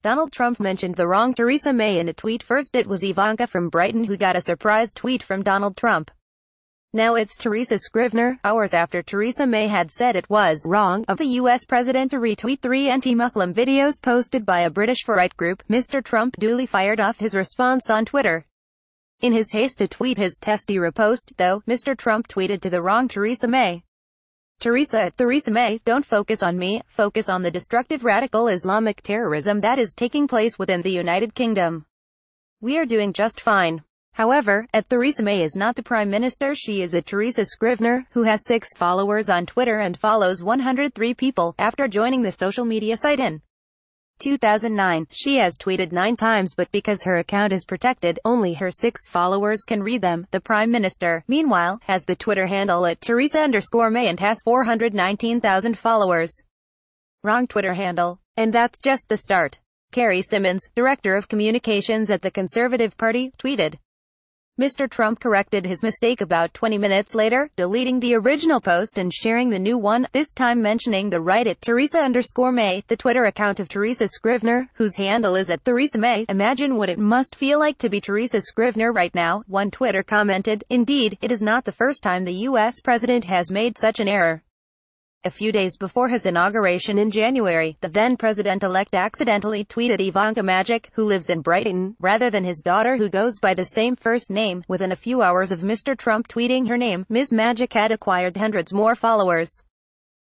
Donald Trump mentioned the wrong Theresa May in a tweet. First it was Ivanka from Brighton who got a surprise tweet from Donald Trump. Now it's Teresa Scrivener, hours after Theresa May had said it was wrong of the US president to retweet 3 anti-Muslim videos posted by a British far-right group. Mr. Trump duly fired off his response on Twitter. In his haste to tweet his testy repost, though, Mr. Trump tweeted to the wrong Theresa May. Theresa May, don't focus on me, focus on the destructive radical Islamic terrorism that is taking place within the United Kingdom. We are doing just fine. However, Theresa May is not the Prime Minister. She is a Teresa Scrivener, who has 6 followers on Twitter and follows 103 people, after joining the social media site in 2009. She has tweeted 9 times, but because her account is protected, only her 6 followers can read them. The Prime Minister, meanwhile, has the Twitter handle @Theresa_May and has 419,000 followers. Wrong Twitter handle. And that's just the start. Carrie Simmons, Director of Communications at the Conservative Party, tweeted. Mr. Trump corrected his mistake about 20 minutes later, deleting the original post and sharing the new one, this time mentioning the right @Theresa_May, the Twitter account of Teresa Scrivener, whose handle is @Theresa May. Imagine what it must feel like to be Teresa Scrivener right now, one Twitter commented. Indeed, it is not the first time the US president has made such an error. A few days before his inauguration in January, the then-president-elect accidentally tweeted Ivanka Magic, who lives in Brighton, rather than his daughter who goes by the same first name. Within a few hours of Mr. Trump tweeting her name, Ms. Magic had acquired hundreds more followers.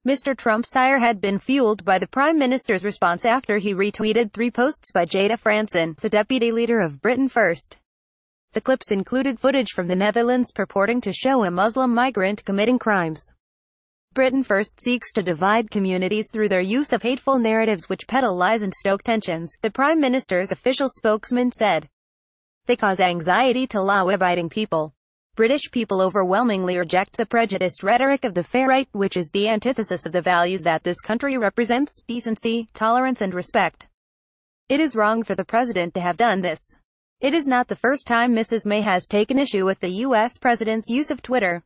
Mr. Trump's ire had been fueled by the Prime Minister's response after he retweeted 3 posts by Jada Fransen, the deputy leader of Britain First. The clips included footage from the Netherlands purporting to show a Muslim migrant committing crimes. Britain First seeks to divide communities through their use of hateful narratives which peddle lies and stoke tensions, the Prime Minister's official spokesman said. They cause anxiety to law-abiding people. British people overwhelmingly reject the prejudiced rhetoric of the far right, which is the antithesis of the values that this country represents: decency, tolerance and respect. It is wrong for the president to have done this. It is not the first time Mrs. May has taken issue with the US president's use of Twitter.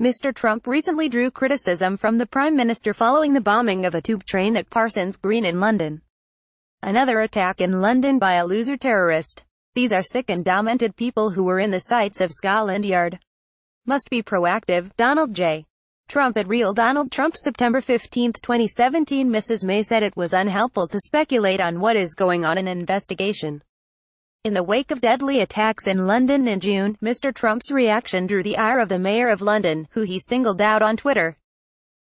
Mr. Trump recently drew criticism from the Prime Minister following the bombing of a tube train at Parsons Green in London. Another attack in London by a loser terrorist. These are sick and demented people who were in the sights of Scotland Yard. Must be proactive. Donald J. Trump at Real Donald Trump. September 15, 2017. Mrs. May said it was unhelpful to speculate on what is going on in an investigation. In the wake of deadly attacks in London in June, Mr. Trump's reaction drew the ire of the Mayor of London, who he singled out on Twitter.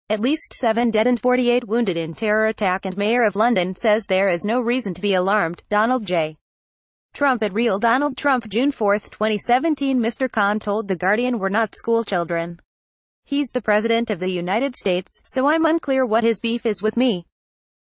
At least 7 dead and 48 wounded in terror attack, and Mayor of London says there is no reason to be alarmed. Donald J. Trump at Real Donald Trump. June 4, 2017. Mr. Khan told The Guardian we're not school children. He's the President of the United States, so I'm unclear what his beef is with me.